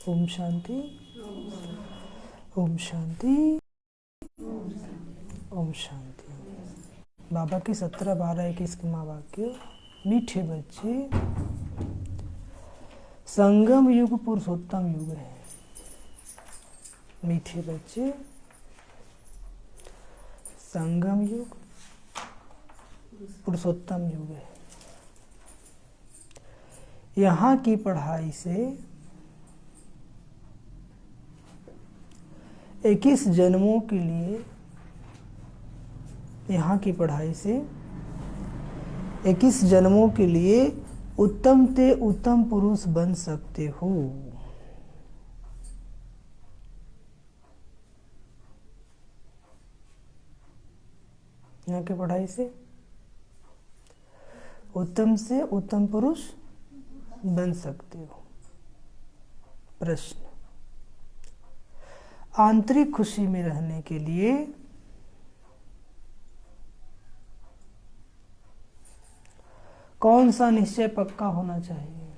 ओम शांति, ओम शांति, ओम शांति। बाबा की 17, 12, 21 के महावाक्य। मीठे बच्चे, संगम युग पुरुषोत्तम युग है। मीठे बच्चे, संगम युग पुरुषोत्तम युग है। यहाँ की पढ़ाई से 21 जन्मों के लिए, यहाँ की पढ़ाई से 21 जन्मों के लिए उत्तम से उत्तम पुरुष बन सकते हो। यहाँ की पढ़ाई से उत्तम पुरुष बन सकते हो। प्रश्न, आंतरिक खुशी में रहने के लिए कौन सा निश्चय पक्का होना चाहिए?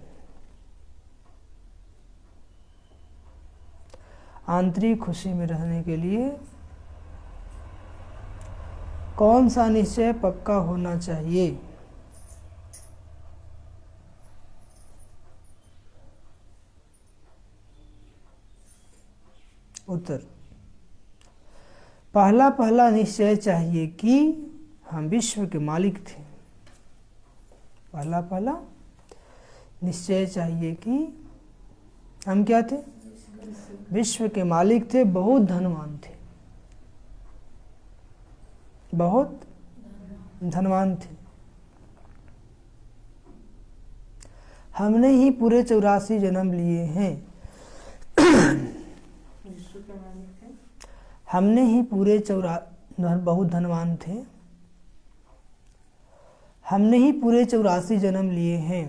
आंतरिक खुशी में रहने के लिए कौन सा निश्चय पक्का होना चाहिए? उत्तर, पहला निश्चय चाहिए कि हम विश्व के मालिक थे। पहला निश्चय चाहिए कि हम क्या थे? विश्व के मालिक थे, बहुत धनवान थे, बहुत धनवान थे। हमने ही पूरे 84 जन्म लिए हैं। हमने ही पूरे बहुत धनवान थे। हमने ही पूरे 84 जन्म लिए हैं।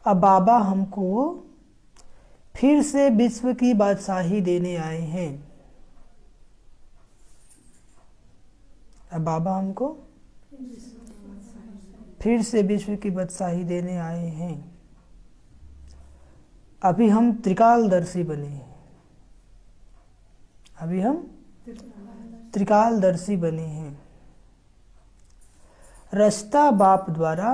अब बाबा हमको फिर से विश्व की बादशाही देने आए हैं। अब बाबा हमको फिर से विश्व की बादशाही देने आए हैं। अभी हम त्रिकालदर्शी बने हैं। अभी हम त्रिकालदर्शी बने हैं। रचता बाप द्वारा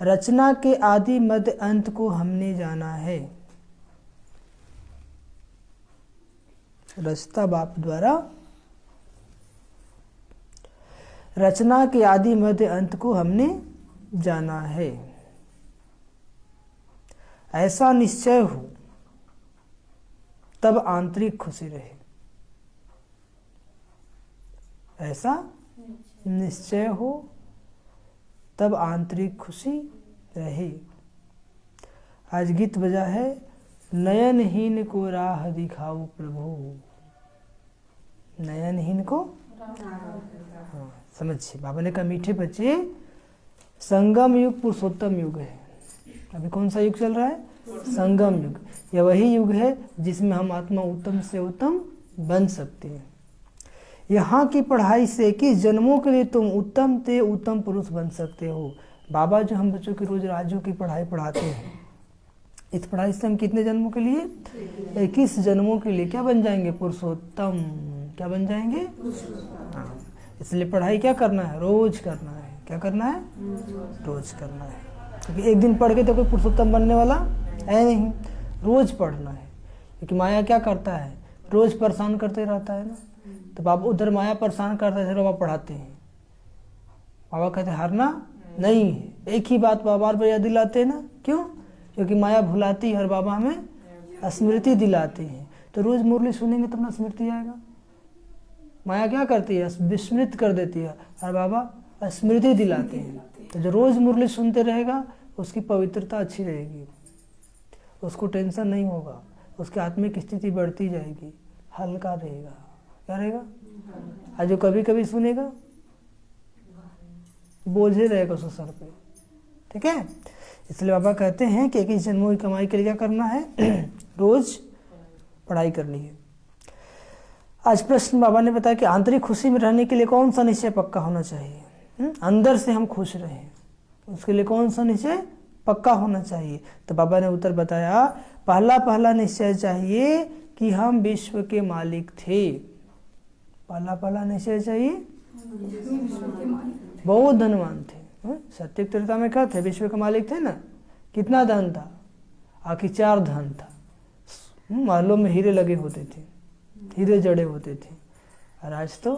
रचना के आदि मध्य अंत को हमने जाना है। रचता बाप द्वारा रचना के आदि मध्य अंत को हमने जाना है। ऐसा निश्चय हो तब आंतरिक खुशी रहे। ऐसा निश्चय हो तब आंतरिक खुशी रहे। आज गीत बजा है, नयनहीन को राह दिखाओ प्रभु। नयनहीन को, हाँ समझिए। बाबा ने कहा मीठे बच्चे, संगम युग पुरुषोत्तम युग है। अभी कौन सा युग चल रहा है? संगम युग। यह वही युग है जिसमें हम आत्मा उत्तम से उत्तम बन सकते हैं। यहाँ की पढ़ाई से 21 जन्मों के लिए तुम उत्तम से उत्तम पुरुष बन सकते हो। बाबा जो हम बच्चों की रोज राजों की पढ़ाई पढ़ाते हैं, इस पढ़ाई से हम कितने जन्मों के लिए? 21 जन्मों के लिए क्या बन जाएंगे? पुरुषोत्तम। क्या बन जाएंगे? हाँ, इसलिए पढ़ाई क्या करना है? रोज करना है। क्या करना है? रोज करना है। क्योंकि एक दिन पढ़ के तो कोई पुरुषोत्तम बनने वाला है नहीं। रोज पढ़ना है। क्योंकि माया क्या करता है? रोज परेशान करते रहता है ना। तो बाबा उधर माया परेशान करता है, बाबा पढ़ाते हैं। बाबा कहते हारना नहीं है। एक ही बात बाबा बार बार याद दिलाते हैं ना। क्यों? क्योंकि माया भुलाती है और बाबा हमें स्मृति दिलाते हैं। तो रोज मुरली सुनेंगे तब ना स्मृति आएगा। माया क्या करती है? विस्मृत कर देती है और बाबा स्मृति दिलाते हैं। तो जो रोज मुरली सुनते रहेगा उसकी पवित्रता अच्छी रहेगी, उसको टेंशन नहीं होगा, उसकी आत्मिक स्थिति बढ़ती जाएगी, हल्का रहेगा। क्या रहेगा? और जो कभी कभी सुनेगा बोझे रहेगा उसके सर पे। ठीक है, इसलिए बाबा कहते हैं कि 21 जन्मों की कमाई के लिए क्या करना है? रोज पढ़ाई करनी है। आज प्रश्न बाबा ने बताया कि आंतरिक खुशी में रहने के लिए कौन सा निश्चय पक्का होना चाहिए? अंदर से हम खुश रहें, उसके लिए कौन सा निश्चय पक्का होना चाहिए। तो बाबा ने उत्तर बताया, पहला निश्चय चाहिए कि हम विश्व के मालिक थे। पहला निश्चय चाहिए, बहुत धनवान थे। सत्य त्रेता में क्या थे? विश्व के मालिक थे ना। कितना धन था? आखिर 4 धन था। महलों में हीरे लगे होते थे, हीरे जड़े होते थे, और आज तो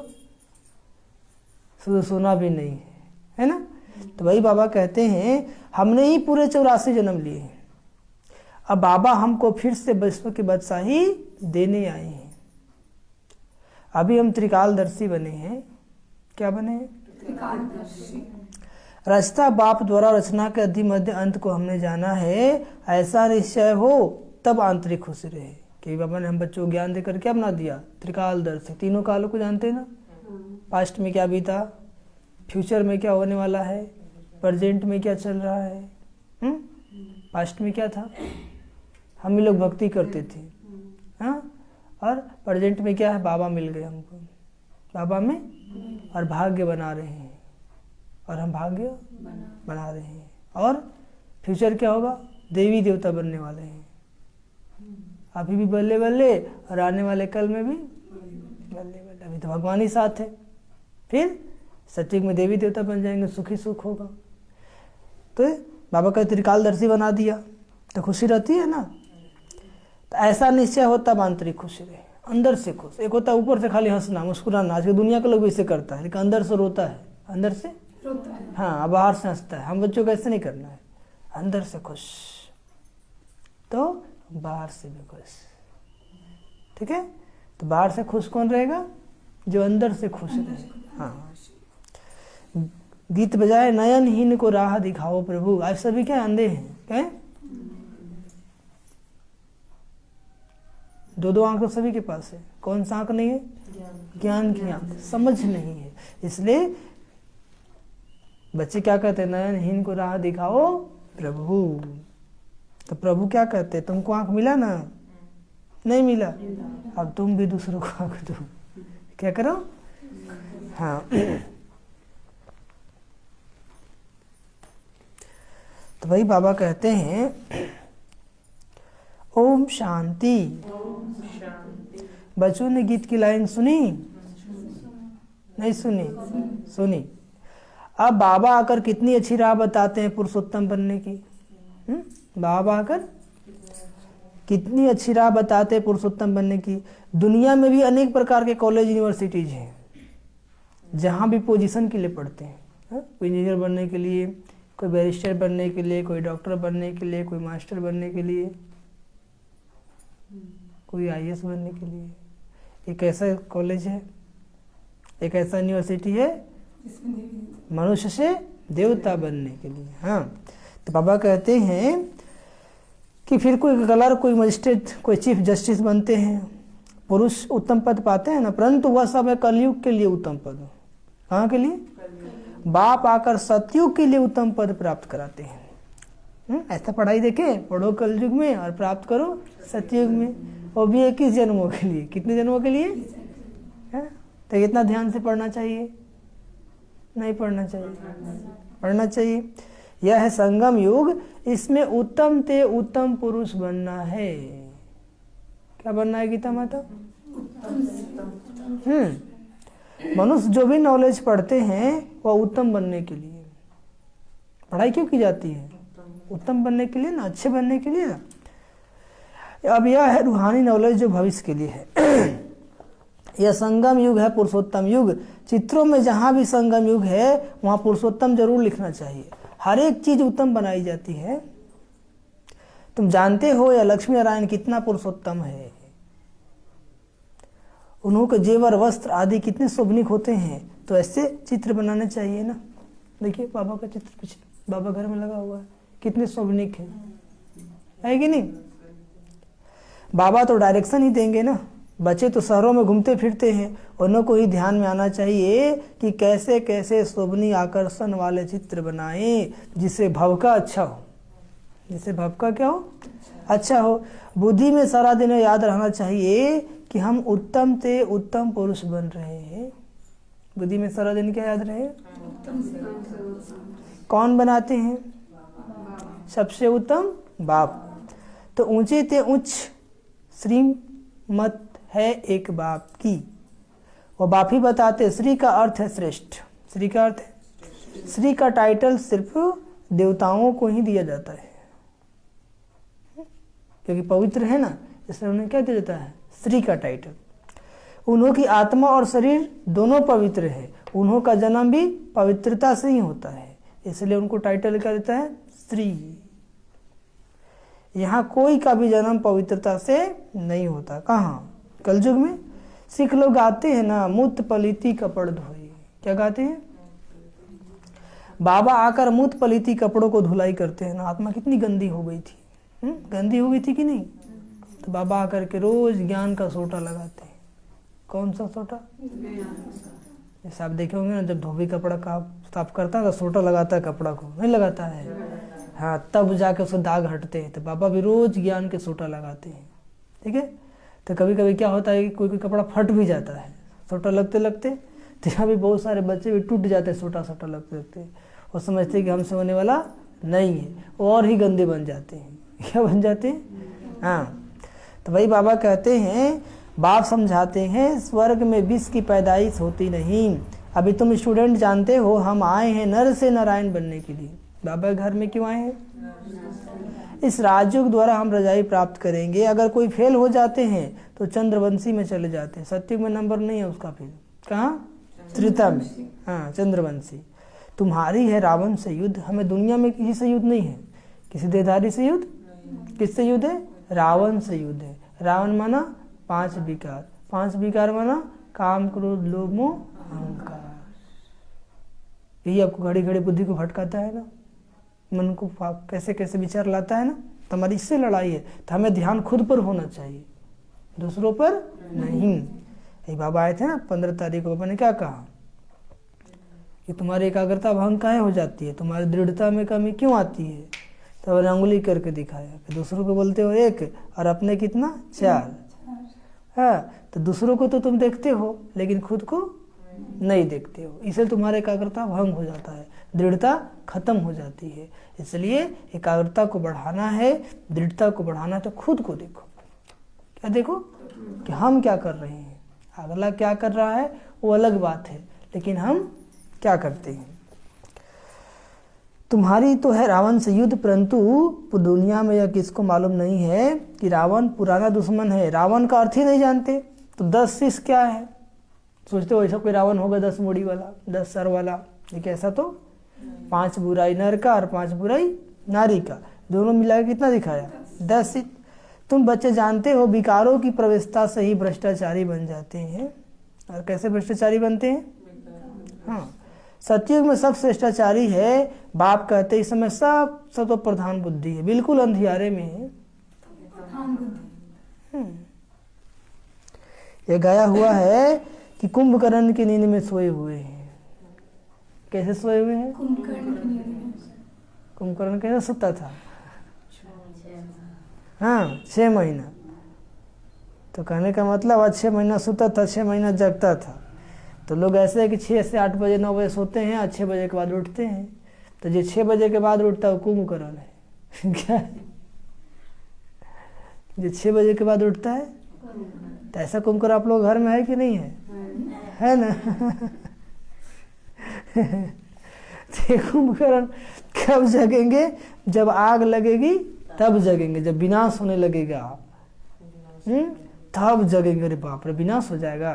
शुद्ध सोना भी नहीं है ना। तो वही बाबा कहते हैं हमने ही पूरे 84 जन्म लिए हैं, अब बाबा हमको फिर से विश्व की बादशाही देने आए हैं। अभी हम त्रिकालदर्शी बने हैं। क्या बने हैं? त्रिकालदर्शी। रचता बाप द्वारा रचना के आदि मध्य अंत को हमने जाना है। ऐसा निश्चय हो तब आंतरिक खुशी रहे कि बाबा ने हम बच्चों को ज्ञान देकर क्या बना दिया? त्रिकालदर्शी। तीनों कालों को जानते हैं ना। पास्ट में क्या बीता, फ्यूचर में क्या होने वाला है, प्रेजेंट में क्या चल रहा है। पास्ट में क्या था? हम ही लोग भक्ति करते थे, हाँ, और प्रेजेंट में क्या है? बाबा मिल गए हमको, बाबा में, और भाग्य बना रहे हैं, और हम भाग्य बना रहे हैं। और फ्यूचर क्या होगा? देवी देवता बनने वाले हैं। अभी भी बल्ले बल्ले, और आने वाले कल में भी बल्ले बल्ले। अभी तो भगवान ही साथ है, फिर सत्युग में देवी देवता बन जाएंगे, सुखी सुख होगा। तो बाबा का त्रिकालदर्शी बना दिया तो खुशी रहती है ना। तो ऐसा निश्चय हो तब आंतरिक खुशी रहे, अंदर से खुश। एक होता है ऊपर से खाली हंसना मुस्कुराना, आज की दुनिया के लोग इसे करता है, लेकिन अंदर से रोता है, अंदर से रोता है, हाँ, बाहर से हंसता है। हम बच्चों को ऐसे नहीं करना है, अंदर से खुश तो बाहर से भी खुश। ठीक है। तो बाहर से खुश कौन रहेगा? जो अंदर से खुश रहे। हाँ, गीत बजाए नयनहीन को राह दिखाओ प्रभु। आज सभी क्या अंधे हैं? क्या है? 2 आंख तो सभी के पास है। कौन सा आंख नहीं है? ज्ञान की आंख, समझ नहीं है। इसलिए बच्चे क्या कहते हैं? नयनहीन को राह दिखाओ प्रभु। तो प्रभु क्या कहते हैं? तुमको आंख मिला ना? नहीं मिला, अब तुम भी दूसरों को आंख दो। क्या करो? हाँ। तो भाई बाबा कहते हैं ओम शांति। बच्चों ने गीत की लाइन सुनी? नहीं सुनी? सुनी। अब बाबा आकर कितनी अच्छी राह बताते हैं पुरुषोत्तम बनने की। बाबा आकर कितनी अच्छी राह बताते हैं पुरुषोत्तम बनने की। दुनिया में भी अनेक प्रकार के कॉलेज यूनिवर्सिटीज हैं जहाँ भी पोजीशन के लिए पढ़ते हैं। कोई इंजीनियर बनने के लिए, कोई बैरिस्टर बनने के लिए, कोई डॉक्टर बनने के लिए, कोई मास्टर बनने के लिए, कोई IAS बनने के लिए। एक ऐसा कॉलेज है, एक ऐसा यूनिवर्सिटी है मनुष्य से देवता बनने के लिए। हाँ। तो बाबा कहते हैं कि फिर कोई कलर, कोई मजिस्ट्रेट, कोई चीफ जस्टिस बनते हैं, पुरुष उत्तम पद पाते हैं ना, परंतु वह सब है कलयुग के लिए उत्तम पद। कहाँ के लिए? बाप आकर सतयुग के लिए उत्तम पद प्राप्त कराते हैं। ऐसा पढ़ाई देखे, पढ़ो कलयुग में और प्राप्त करो सतयुग में, वो भी 21 जन्मों के लिए। कितने जन्मों के लिए? तो कितना ध्यान से पढ़ना चाहिए? नहीं पढ़ना चाहिए, पढ़ना चाहिए। यह है संगम युग, इसमें उत्तम ते उत्तम पुरुष बनना है। क्या बनना है गीता माता? मनुष्य जो भी नॉलेज पढ़ते हैं वह उत्तम बनने के लिए। पढ़ाई क्यों की जाती है? उत्तम बनने के लिए ना, अच्छे बनने के लिए ना। अब यह है रूहानी नॉलेज जो भविष्य के लिए है। यह संगम युग है, पुरुषोत्तम युग। चित्रों में जहाँ भी संगम युग है वहाँ पुरुषोत्तम जरूर लिखना चाहिए। हर एक चीज उत्तम बनाई जाती है। तुम जानते हो या लक्ष्मी नारायण कितना पुरुषोत्तम है। उन्हों के जेवर, वस्त्र आदि कितने शोभनिक होते हैं। तो ऐसे चित्र बनाने चाहिए ना। देखिए बाबा का चित्र पीछे बाबा घर में लगा हुआ है, कितने शोभनिक है कि नहीं? बाबा तो डायरेक्शन ही देंगे ना। बच्चे तो शहरों में घूमते फिरते हैं, उन्हों को ही ध्यान में आना चाहिए कि कैसे कैसे शोभनीय आकर्षण वाले चित्र बनाएं जिससे भव का अच्छा हो, जिससे भव का क्या हो? अच्छा हो। बुद्धि में सारा दिन याद रहना चाहिए कि हम उत्तम ते उत्तम पुरुष बन रहे हैं। बुद्धि में सारा दिन क्या याद रहे? कौन बनाते हैं? सबसे उत्तम बाप। तो ऊंचे ते उच्च श्रीमत है एक बाप की। वो बाप ही बताते श्री का अर्थ है श्रेष्ठ। श्री का अर्थ है, श्री का टाइटल सिर्फ देवताओं को ही दिया जाता है, क्योंकि पवित्र है ना, इसलिए उन्हें क्या दिया जाता है, श्री का टाइटल। उन्हों की आत्मा और शरीर दोनों पवित्र है। उन्हों का जन्म भी पवित्रता से ही होता है, इसलिए उनको टाइटल क्या देता है, श्री। यहाँ कोई का भी जन्म पवित्रता से नहीं होता। कहाँ, कलयुग में सिख लोग गाते हैं ना, मूत पलीती कपड़ धोई। क्या गाते हैं, बाबा आकर मूत पलीती कपड़ों को धुलाई करते हैं ना। आत्मा कितनी गंदी हो गई थी, गंदी हो गई थी कि नहीं, तो बाबा आकर के रोज ज्ञान का सोटा लगाते हैं। कौन सा सोटा, जैसे आप देखे होंगे ना, जब धोबी कपड़ा का साफ करता है तो सोटा लगाता है कपड़ा को, नहीं लगाता है, हाँ, तब जाके उसको दाग हटते हैं। तो बाबा भी रोज ज्ञान के सोटा लगाते हैं, ठीक है। तो कभी कभी क्या होता है कि कोई कोई कपड़ा फट भी जाता है सोटा लगते लगते। तो यहाँ भी बहुत सारे बच्चे भी टूट जाते हैं सोटा सोटा लगते लगते, वो समझते हैं कि हमसे होने वाला नहीं है, और ही गंदे बन जाते हैं। क्या बन जाते हैं, हाँ। तो वही बाबा कहते हैं, बाप समझाते हैं, स्वर्ग में विष की पैदाइश होती नहीं। अभी तुम स्टूडेंट जानते हो, हम आए हैं नर से नारायण बनने के लिए। बाबा के घर में क्यों आए हैं, इस राजयोग द्वारा हम रजाई प्राप्त करेंगे। अगर कोई फेल हो जाते हैं तो चंद्रवंशी में चले जाते हैं। सत्युग में नंबर नहीं है उसका, फिर कहाँ, त्रेता में, हाँ, चंद्रवंशी। तुम्हारी है रावण से युद्ध, हमें दुनिया में किसी से युद्ध नहीं है। किसी देहधारी से युद्ध, किससे युद्ध है, रावण से युद्ध है। रावण माना 5 विकार, 5 विकार माना काम, क्रोध, लोभ, मोह, अहंकार। यही आपको घड़ी घड़ी बुद्धि को भटकाता है ना, मन को कैसे कैसे विचार लाता है ना, तो हमारी इससे लड़ाई है। तो हमें ध्यान खुद पर होना चाहिए, दूसरों पर नहीं। ये बाबा आए थे ना 15 तारीख को, बाबा ने क्या कहा कि तुम्हारी एकाग्रता भंग काहे हो जाती है, तुम्हारी दृढ़ता में कमी क्यों आती है। तो उन्होंने उंगली करके दिखाया कि दूसरों को बोलते हो 1 और अपने कितना 4। हाँ, तो दूसरों को तो तुम देखते हो लेकिन खुद को नहीं देखते हो, इसलिए तुम्हारा एकाग्रता भंग हो जाता है, दृढ़ता खत्म हो जाती है। इसलिए एकाग्रता को बढ़ाना है, दृढ़ता को बढ़ाना है, तो खुद को देखो। क्या देखो कि हम क्या कर रहे हैं, अगला क्या कर रहा है वो अलग बात है, लेकिन हम क्या करते हैं। तुम्हारी तो है रावण से युद्ध, परंतु दुनिया में यह किसको मालूम नहीं है कि रावण पुराना दुश्मन है। रावण का अर्थ ही नहीं जानते। तो 10 शीश क्या है, सोचते हो ऐसा कोई रावण होगा 10 मुड़ी वाला, 10 सर वाला, लेकिन ऐसा तो 5 बुराई नर का और 5 बुराई नारी का, दोनों मिला के कितना दिखाया, 10 शीश। तुम बच्चे जानते हो विकारों की प्रवेशता से ही भ्रष्टाचारी बन जाते हैं। और कैसे भ्रष्टाचारी बनते हैं, हाँ, सतयुग में सब श्रेष्ठाचारी है। बाप कहते इस समय सब तो प्रधान बुद्धि है, बिल्कुल अंधियारे में है। ये गाया हुआ है कि कुंभकर्ण की नींद में सोए हुए हैं। कैसे सोए हुए हैं, कुंभकर्ण कैसे सोता था, हाँ, 6 महीना। तो कहने का मतलब आज 6 महीना सोता था, 6 महीना जगता था। तो लोग ऐसे है कि 6 से 8 बजे 9 बजे सोते हैं और 6 बजे के बाद उठते हैं। तो जो 6 बजे के बाद उठता है वो कुंभकर्ण है। क्या है, जो 6 बजे के बाद उठता है, तो ऐसा कुंभकर्ण आप लोग घर में है कि नहीं है, है ना। तो कुंभकर्ण कब जगेंगे, जब आग लगेगी तब जगेंगे, जब विनाश होने लगेगा तब जगेंगे। अरे बाप रे, विनाश हो जाएगा,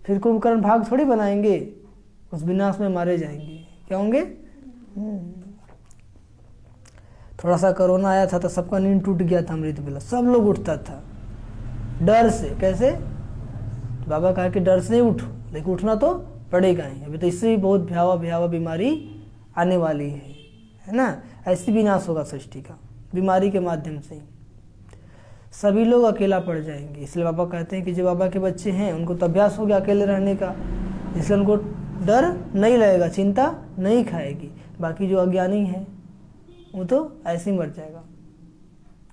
फिर कुंभकर्ण भाग थोड़ी बनाएंगे, उस विनाश में मारे जाएंगे। क्या होंगे, थोड़ा सा कोरोना आया था तो सबका नींद टूट गया था, अमृत बेला सब लोग उठता था डर से। कैसे, बाबा कहा कि डर से नहीं उठो, लेकिन उठना तो पड़ेगा ही। अभी तो इससे भी बहुत भयावह बीमारी आने वाली है ना। ऐसी विनाश होगा सृष्टि का, बीमारी के माध्यम से ही सभी लोग अकेला पड़ जाएंगे। इसलिए बाबा कहते हैं कि जो बाबा के बच्चे हैं उनको तो अभ्यास हो गया अकेले रहने का, इसलिए उनको डर नहीं लगेगा, चिंता नहीं खाएगी। बाकी जो अज्ञानी है वो तो ऐसे ही मर जाएगा।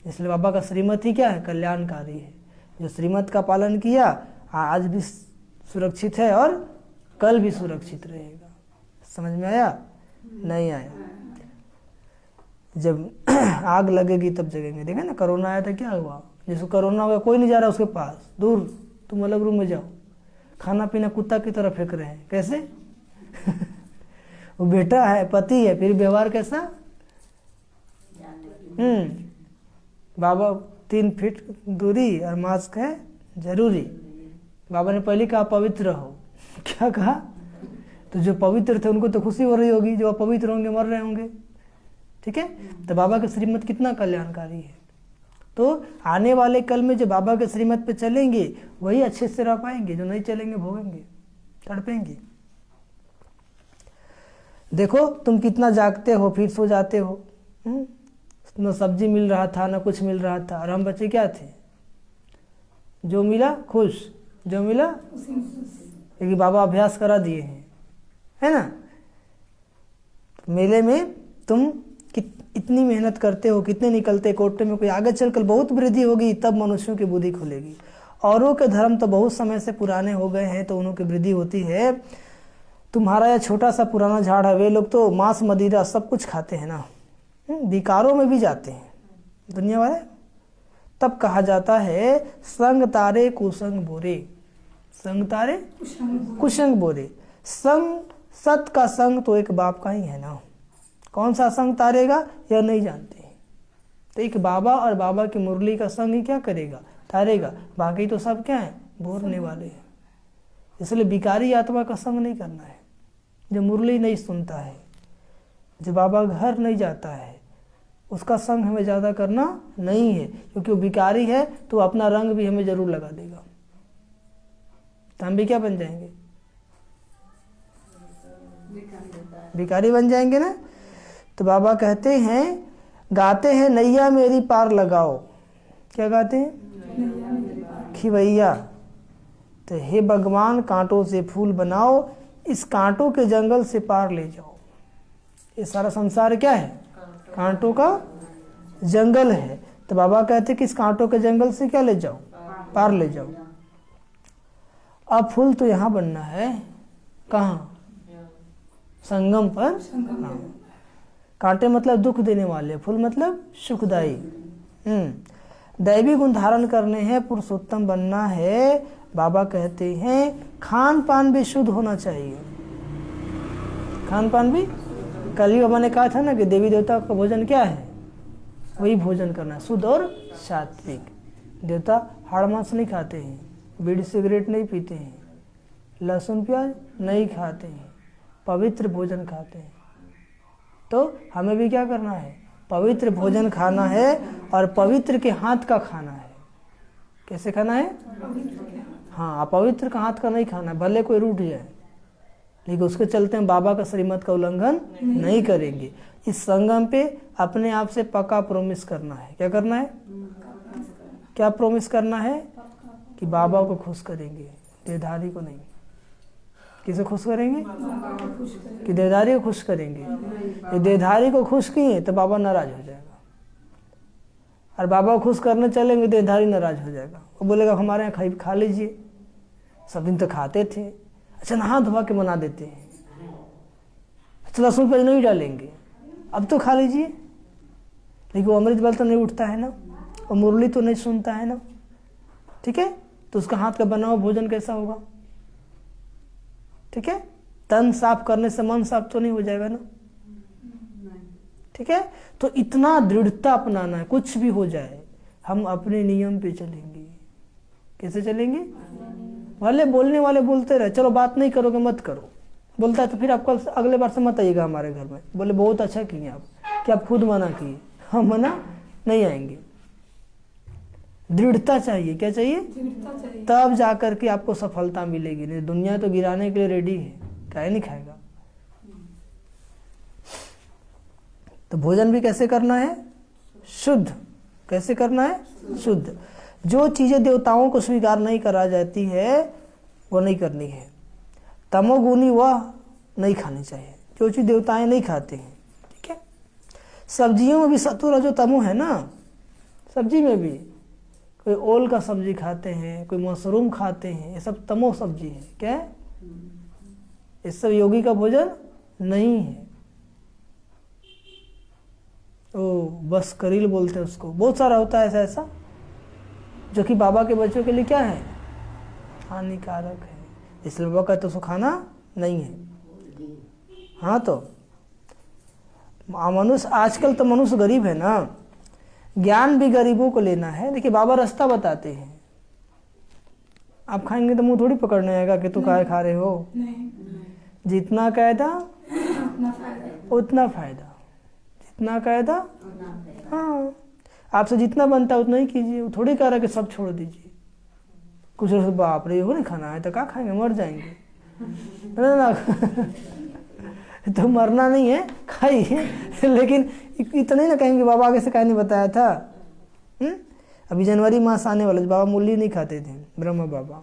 इसलिए बाबा का श्रीमत ही क्या है, कल्याणकारी है। जो श्रीमत का पालन किया आज भी सुरक्षित है और कल भी सुरक्षित रहेगा। समझ में आया, नहीं आया। जब आग लगेगी तब जगेंगे। देखे ना कोरोना आया था, क्या हुआ? जिसको कोरोना हो गया कोई नहीं जा रहा उसके पास, दूर, तुम अलग रूम में जाओ। खाना पीना कुत्ता की तरह फेंक रहे हैं, कैसे? वो बेटा है, पति है, फिर व्यवहार कैसा? बाबा 3 फीट दूरी और मास्क है जरूरी। बाबा ने पहले कहा पवित्र हो। क्या कहा? तो जो पवित्र थे उनको तो खुशी हो रही होगी, जो अपवित्र होंगे मर रहे होंगे। ठीक है, तो बाबा का श्रीमत कितना कल्याणकारी है। तो आने वाले कल में जो बाबा के श्रीमत पे चलेंगे वही अच्छे से रह पाएंगे, जो नहीं चलेंगे भोगेंगे, तड़पेंगे। देखो तुम कितना जागते हो फिर सो जाते हो। न सब्जी मिल रहा था न कुछ मिल रहा था, और हम बच्चे क्या थे? जो मिला खुश, जो मिला, क्योंकि बाबा अभ्यास करा दिए हैं, है ना। मेले में तुम इतनी मेहनत करते हो, कितने निकलते कोटे में, कोई आगे चलकर बहुत वृद्धि होगी तब मनुष्यों की बुद्धि खुलेगी। औरों के धर्म तो बहुत समय से पुराने हो गए हैं तो उन्हों की वृद्धि होती है। तुम्हारा यह छोटा सा पुराना झाड़ है, वे लोग तो मांस मदिरा सब कुछ खाते हैं ना, विकारों में भी जाते हैं दुनिया वाले। तब कहा जाता है संग तारे कुसंग बोरे, संग तारे कुसंग बोरे। संग, सत का संग तो एक बाप का ही है ना। कौन सा संग तारेगा यह नहीं जानते, तो एक बाबा और बाबा की मुरली का संग ही क्या करेगा? तारेगा। बाकी तो सब क्या है? बोरने वाले हैं। इसलिए बिकारी आत्मा का संग नहीं करना है। जो मुरली नहीं सुनता है, जो बाबा घर नहीं जाता है, उसका संग हमें ज़्यादा करना नहीं है, क्योंकि वो बिकारी है तो अपना रंग भी हमें जरूर लगा देगा, तो हम भी क्या बन जाएंगे? भिखारी बन जाएंगे ना। तो बाबा कहते हैं, गाते हैं नैया मेरी पार लगाओ। क्या गाते हैं? खिवैया। तो हे भगवान कांटों से फूल बनाओ, इस कांटों के जंगल से पार ले जाओ। ये सारा संसार क्या है? कांटों का जंगल है। तो बाबा कहते हैं कि इस कांटों के जंगल से क्या ले जाओ? पार ले जाओ। अब फूल तो यहाँ बनना है, कहाँ? संगम पर। हाँ। कांटे मतलब दुख देने वाले, फूल मतलब सुखदायी। दैवी गुण धारण करने हैं, पुरुषोत्तम बनना है। बाबा कहते हैं खान पान भी शुद्ध होना चाहिए। खान पान भी, कल ही बाबा ने कहा था ना कि देवी देवता का भोजन क्या है? वही भोजन करना है, शुद्ध और सात्विक। देवता हाड़ मांस नहीं खाते हैं, बीड़ी सिगरेट नहीं पीते हैं, लहसुन प्याज नहीं खाते हैं, पवित्र भोजन खाते हैं। तो हमें भी क्या करना है? पवित्र भोजन खाना है, और पवित्र के हाथ का खाना है। कैसे खाना है? हाँ, अपवित्र का हाथ का नहीं खाना है, भले कोई रूठ जाए, लेकिन उसके चलते हम बाबा का श्रीमत का उल्लंघन नहीं करेंगे। इस संगम पे अपने आप से पक्का प्रॉमिस करना है। क्या करना है? क्या प्रॉमिस करना है? कि बाबा को खुश करेंगे, देहधारी को नहीं। किसे खुश करेंगे? कि देहधारी को खुश करेंगे। ये देहधारी को खुश किए तो बाबा नाराज हो जाएगा, और बाबा को खुश करने चलेंगे देहधारी नाराज हो जाएगा। वो बोलेगा हमारे यहाँ खा लीजिए, सब दिन तो खाते थे। अच्छा, नहा धोवा के बना देते हैं, अच्छा लहसुन प्याज नहीं डालेंगे, अब तो खा लीजिए। लेकिन वो अमृत बल तो नहीं उठता है ना, और मुरली तो नहीं सुनता है ना। ठीक है, तो उसका हाथ का बना हुआ भोजन कैसा होगा? ठीक है, तन साफ करने से मन साफ तो नहीं हो जाएगा ना। ठीक है, तो इतना दृढ़ता अपनाना है, कुछ भी हो जाए हम अपने नियम पे चलेंगे। कैसे चलेंगे? भले बोलने वाले बोलते रहे, चलो बात नहीं करोगे मत करो, बोलता है तो फिर आप कल अगले बार से मत आइएगा हमारे घर में। बोले बहुत अच्छा किए आप, कि आप खुद मना किए, हम मना नहीं आएंगे। दृढ़ता चाहिए। क्या चाहिए? तब जाकर के आपको सफलता मिलेगी, नहीं दुनिया तो गिराने के लिए रेडी है, क्या नहीं खाएगा। तो भोजन भी कैसे करना है? शुद्ध। कैसे करना है? शुद्ध। जो चीजें देवताओं को स्वीकार नहीं करा जाती है वो नहीं करनी है। तमोगुनी वह नहीं खानी चाहिए, जो चीज देवताएं नहीं खाते हैं। ठीक है, सब्जियों में भी सत्व रजो तमो है ना। सब्जी में भी कोई ओल का सब्जी खाते हैं, कोई मशरूम खाते हैं, ये सब तमो सब्जी है। क्या है? ये सब योगी का भोजन नहीं है। ओ बस करील बोलते हैं उसको, बहुत सारा होता है ऐसा ऐसा जो कि बाबा के बच्चों के लिए क्या है, हानिकारक है। इसलिए बाबा कहते उसको खाना नहीं है। हाँ तो मनुष्य, आजकल तो मनुष्य गरीब है ना, ज्ञान भी गरीबों को लेना है। देखिए बाबा रास्ता बताते हैं, आप खाएंगे तो मुंह थोड़ी पकड़ने आएगा कि तू काहे खा रहे हो। जितना कायदा उतना फायदा, जितना कायदा। हाँ, आपसे जितना बनता है उतना ही कीजिए। वो थोड़ी कह रहा कि सब छोड़ दीजिए। कुछ बाप रे, वो नहीं खाना है तो क्या खाएंगे, मर जाएंगे ना। तो मरना नहीं है, खाइए, लेकिन इतना ही ना कहेंगे बाबा आगे से कहीं नहीं बताया था। अभी जनवरी मास आने वाला, बाबा मूली नहीं खाते थे, ब्रह्मा बाबा,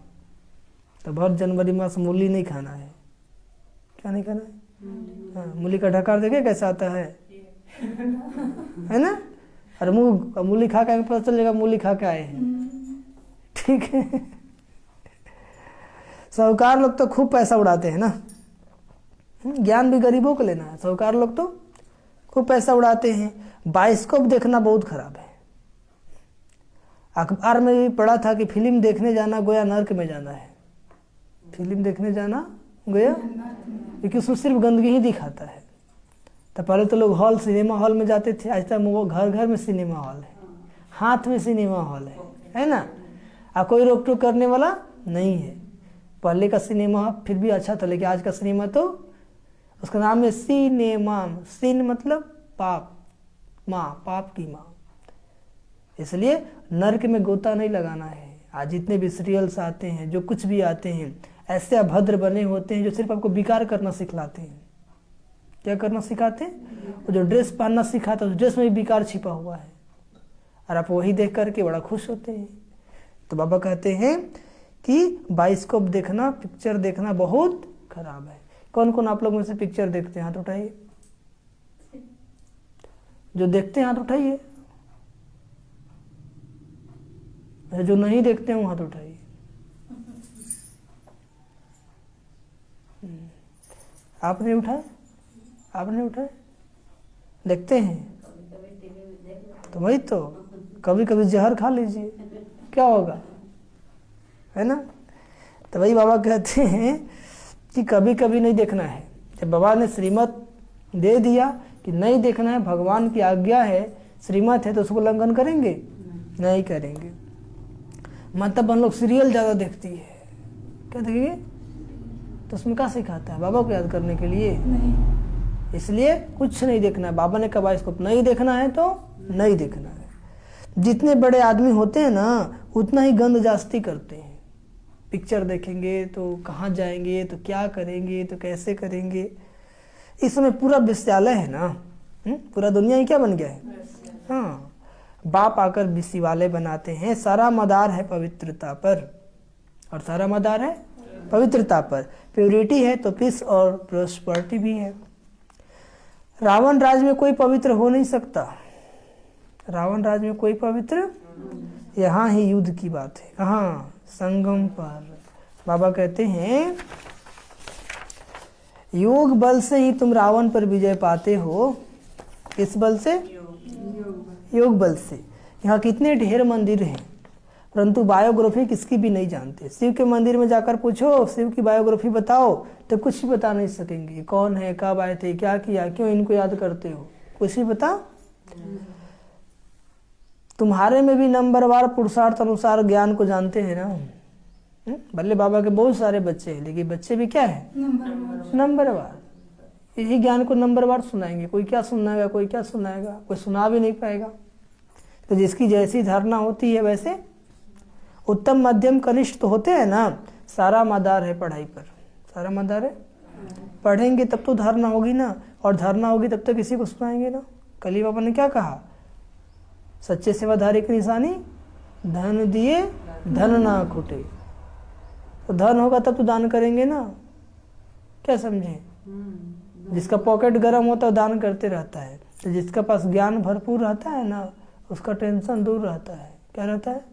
तो हर जनवरी मास मूली नहीं खाना है। क्या नहीं खाना है? हाँ, मूली का ढकार देखे कैसा आता है ना। अरे मूली खा के पता चल जाएगा मूली खा के आए हैं। ठीक है। साहूकार लोग तो खूब पैसा उड़ाते हैं ना, ज्ञान भी गरीबों को लेना है। साहूकार लोग तो खूब पैसा उड़ाते हैं। बाइस्कोप देखना बहुत खराब है। अखबार में भी पढ़ा था कि फिल्म देखने जाना गोया नर्क में जाना है। फिल्म देखने जाना गोया, क्योंकि उसमें सिर्फ गंदगी ही दिखाता है। तो पहले तो लोग हॉल, सिनेमा हॉल में जाते थे, आज तक वो घर घर में सिनेमा हॉल है, हाथ में सिनेमा हॉल है ना। कोई रोक टोक करने वाला नहीं है। पहले का सिनेमा फिर भी अच्छा था, लेकिन आज का सिनेमा तो उसका नाम है सिनेमा। सिन मतलब पाप, माँ, पाप की माँ। इसलिए नर्क में गोता नहीं लगाना है। आज जितने भी सीरियल्स आते हैं, जो कुछ भी आते हैं, ऐसे अभद्र बने होते हैं जो सिर्फ आपको बेकार करना सिखलाते हैं। क्या करना सिखाते हैं? वो जो ड्रेस पहनना सिखाते हैं, उस ड्रेस में भी बेकार छिपा हुआ है, और आप वही देख करके बड़ा खुश होते हैं। तो बाबा कहते हैं कि बाइस्कोप देखना, पिक्चर देखना बहुत खराब है। कौन कौन आप लोग में से पिक्चर देखते हैं? हाथ उठाइए। जो देखते हैं हाथ उठाइए। जो नहीं देखते हैं हाथ उठाइए। आपने उठाया? आपने उठाया? देखते हैं तो वही तो, कभी कभी जहर खा लीजिए, क्या होगा, है ना। तो वही बाबा कहते हैं कि कभी कभी नहीं देखना है। जब बाबा ने श्रीमत दे दिया कि नहीं देखना है, भगवान की आज्ञा है, श्रीमत है, तो उसको उल्लंघन करेंगे? नहीं करेंगे। मतलब हम लोग सीरियल ज़्यादा देखती है, क्या देखेंगे? तो उसमें क्या सिखाता है? बाबा को याद करने के लिए नहीं। इसलिए कुछ नहीं देखना है। बाबा ने कहा इसको नहीं देखना है तो नहीं देखना है। जितने बड़े आदमी होते हैं ना, उतना ही गंद जास्ती करते हैं। पिक्चर देखेंगे तो कहाँ जाएंगे, तो क्या करेंगे, तो कैसे करेंगे। इस समय पूरा विश्वविद्यालय है ना, पूरा दुनिया ही क्या बन गया है। हाँ, बाप आकर विश्वविद्यालय बनाते हैं। सारा मदार है पवित्रता पर, और सारा मदार है पवित्रता पर। प्योरिटी है तो पीस और प्रॉस्पेरिटी भी है। रावण राज में कोई पवित्र हो नहीं सकता। रावण राज में कोई पवित्र, यहाँ ही युद्ध की बात है। कहाँ? संगम पर। बाबा कहते हैं योग बल से ही तुम रावण पर विजय पाते हो। किस बल से? योग बल से। यहाँ कितने ढेर मंदिर हैं, परंतु बायोग्राफी किसकी भी नहीं जानते। शिव के मंदिर में जाकर पूछो शिव की बायोग्राफी बताओ, तो कुछ भी बता नहीं सकेंगे। कौन है, कब आए थे, क्या किया, क्यों इनको याद करते हो, कुछ भी बता। तुम्हारे में भी नंबरवार पुरुषार्थ अनुसार ज्ञान को जानते हैं ना। भले बाबा के बहुत सारे बच्चे हैं, लेकिन बच्चे भी क्या है? नंबरवार। यही ज्ञान को नंबरवार सुनाएंगे। कोई क्या सुनाएगा, कोई क्या सुनाएगा, कोई सुना भी नहीं पाएगा। तो जिसकी जैसी धारणा होती है वैसे उत्तम मध्यम कनिष्ठ तो होते हैं ना। सारा मदार है पढ़ाई पर, सारा मदार है। पढ़ेंगे तब तो धारणा होगी ना, और धारणा होगी तब तो किसी को सुनाएंगे ना। कली बाबा ने क्या कहा? सच्चे सेवाधारी की निशानी धन दिए धन ना खुटे। तो धन होगा तब तो दान करेंगे ना, क्या समझे। जिसका पॉकेट गर्म होता है दान करते रहता है। तो जिसका पास ज्ञान भरपूर रहता है ना, उसका टेंशन दूर रहता है। क्या रहता है?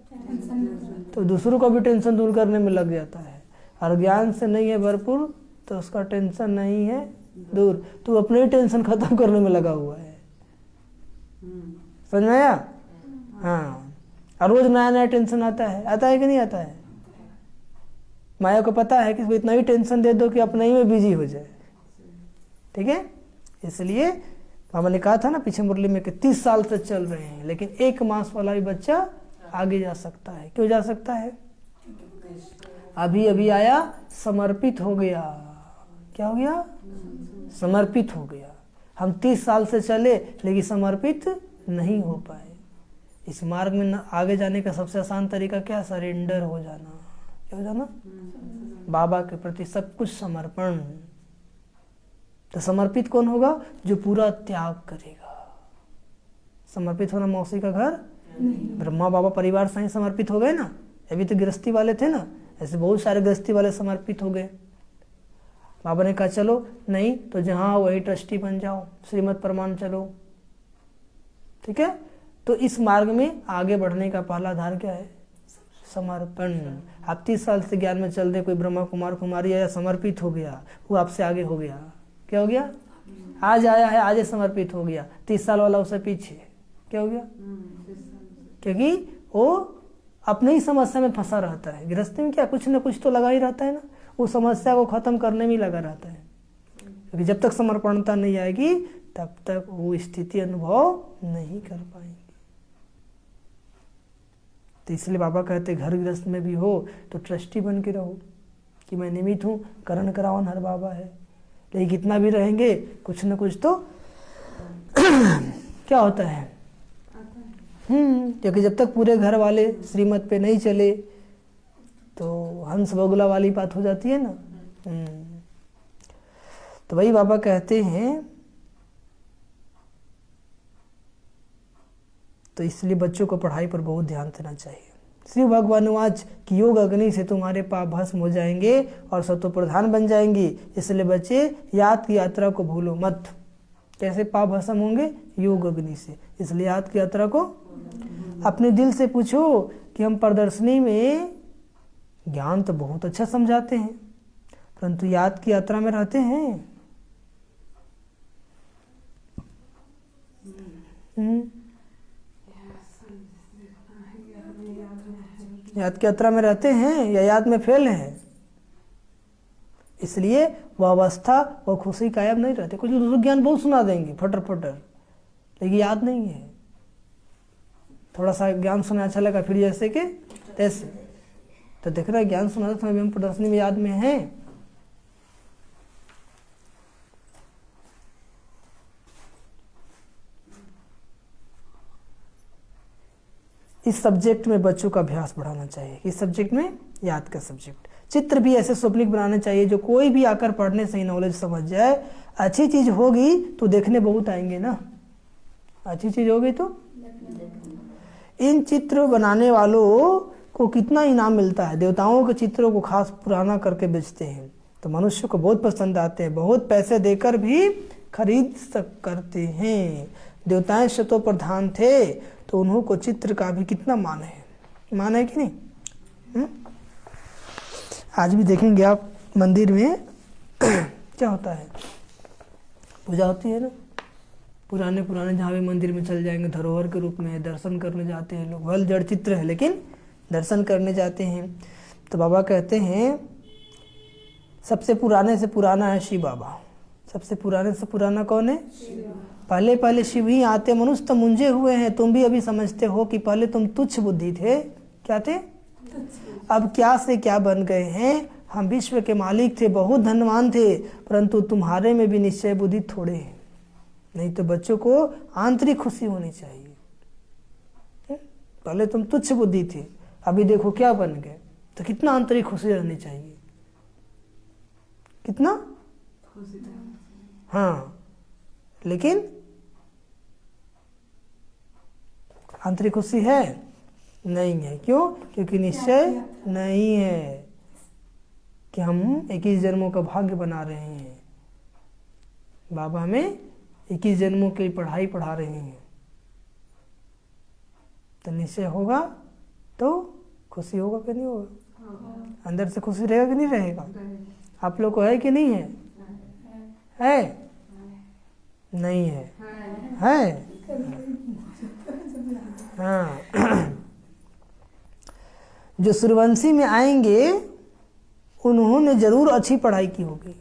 तो दूसरों का भी टेंशन दूर करने में लग जाता है। और ज्ञान से नहीं है भरपूर तो उसका टेंशन नहीं है दूर, तो अपने ही टेंशन खत्म करने में लगा हुआ है। समझ में आया? हाँ, और रोज नया नया टेंशन आता है कि नहीं आता है? माया को पता है कि इसको इतना ही टेंशन दे दो कि अपने ही में बिजी हो जाए, ठीक है। इसलिए बाबा ने कहा था ना पीछे मुरली में कि 30 साल से चल रहे हैं, लेकिन 1 मास वाला भी बच्चा आगे जा सकता है। क्यों जा सकता है? अभी अभी आया, समर्पित हो गया। क्या हो गया? समर्पित हो गया। हम 30 साल से चले लेकिन समर्पित नहीं हो पाए। इस मार्ग में आगे जाने का सबसे आसान तरीका क्या? सरेंडर हो जाना। क्या हो जाना? बाबा के प्रति सब कुछ समर्पण। तो समर्पित कौन होगा? जो पूरा त्याग करेगा। समर्पित होना मौसी का घर, ब्रह्मा बाबा परिवार से ही समर्पित हो गए ना। अभी तो गृहस्थी वाले थे ना, ऐसे बहुत सारे गृहस्थी वाले समर्पित हो गए। बाबा ने कहा चलो, नहीं तो जहाँ वही ट्रस्टी बन जाओ, श्रीमद प्रमाण चलो, ठीक है। तो इस मार्ग में आगे बढ़ने का पहला आधार क्या है? समर्पण। आप 30 साल से ज्ञान में चल रहे, कोई ब्रह्मा कुमार कुमारी आया, समर्पित हो गया, वो आपसे आगे हो गया। क्या हो गया? आज आया है, आज समर्पित हो गया। 30 साल वाला उससे पीछे। क्या हो गया? क्योंकि वो अपनी ही समस्या में फंसा रहता है। गृहस्थी में क्या, कुछ ना कुछ तो लगा ही रहता है ना, वो समस्या को खत्म करने में लगा रहता है। क्योंकि जब तक समर्पणता नहीं आएगी तब तक वो स्थिति अनुभव नहीं कर पाएंगे। तो इसलिए बाबा कहते घर गृहस्थ में भी हो तो ट्रस्टी बन के रहो कि मैं निमित्त हूँ, करण करावन हर बाबा है। लेकिन कितना भी रहेंगे कुछ न कुछ तो क्या होता है? क्योंकि जब तक पूरे घर वाले श्रीमत पे नहीं चले तो हंस बगुला वाली बात हो जाती है ना। तो वही बाबा कहते हैं, तो इसलिए बच्चों को पढ़ाई पर बहुत ध्यान देना चाहिए। श्री भगवानुवाच कि योग अग्नि से तुम्हारे पाप भस्म हो जाएंगे और सत्व प्रधान बन जाएंगी। इसलिए बच्चे याद की यात्रा को भूलो मत। कैसे पाप भस्म होंगे? योग अग्नि से। इसलिए याद की यात्रा को अपने दिल से पूछो कि हम प्रदर्शनी में ज्ञान तो बहुत अच्छा समझाते हैं, परंतु याद की यात्रा में रहते हैं? याद की यात्रा में रहते हैं या याद में फेल हैं? इसलिए वह अवस्था, वह खुशी कायम नहीं रहते। कुछ लोग ज्ञान बहुत सुना देंगे फटर फटर, लेकिन याद नहीं है। थोड़ा सा ज्ञान सुना अच्छा लगा, फिर जैसे कि तैसे। तो देख रहा है ज्ञान सुना था हम प्रदर्शनी में याद में है। इस सब्जेक्ट में बच्चों का अभ्यास बढ़ाना चाहिए। इस सब्जेक्ट में याद का सब्जेक्ट। चित्र भी ऐसे स्वप्निक बनाने चाहिए जो कोई भी आकर पढ़ने से ही नॉलेज समझ जाए। अच्छी चीज होगी तो देखने बहुत आएंगे ना। अच्छी चीज होगी तो इन चित्र बनाने वालों को कितना इनाम मिलता है। देवताओं के चित्रों को खास पुराना करके बेचते हैं तो मनुष्य को बहुत पसंद आते हैं, बहुत पैसे देकर भी खरीद करते हैं। देवताएं शतों प्रधान थे तो उन्हों को चित्र का भी कितना मान है कि नहीं? आज भी देखेंगे आप मंदिर में क्या होता है, पूजा होती है ना। पुराने जहाँ भी मंदिर में चल जाएंगे धरोहर के रूप में दर्शन करने जाते हैं लोग। भले जड़ चित्र है लेकिन दर्शन करने जाते हैं। तो बाबा कहते हैं सबसे पुराने से पुराना है शिव बाबा। सबसे पुराने से पुराना कौन है? पहले पहले शिव ही आते। मनुष्य तो मुंझे हुए हैं। तुम भी अभी समझते हो कि पहले तुम तुच्छ बुद्धि थे। क्या थे? अब क्या से क्या बन गए हैं। हम विश्व के मालिक थे, बहुत धनवान थे, परंतु तुम्हारे में भी निश्चय बुद्धि थोड़े हैं। नहीं तो बच्चों को आंतरिक खुशी होनी चाहिए। पहले तुम तुच्छ बुद्धि थे, अभी देखो क्या बन गए। तो कितना आंतरिक खुशी रहनी चाहिए, कितना। हाँ, लेकिन आंतरिक खुशी है नहीं है। क्यों? क्योंकि निश्चय नहीं है कि हम 21 जन्मों का भाग्य बना रहे हैं। बाबा हमें 21 जन्मों की पढ़ाई पढ़ा रहे हैं। तो निश्चय होगा तो खुशी होगा कि नहीं होगा? अंदर से खुशी रहेगा कि नहीं रहेगा? आप लोग को है कि नहीं है? है नहीं है? है हाँ जो सूर्यवंशी में आएंगे उन्होंने जरूर अच्छी पढ़ाई की होगी।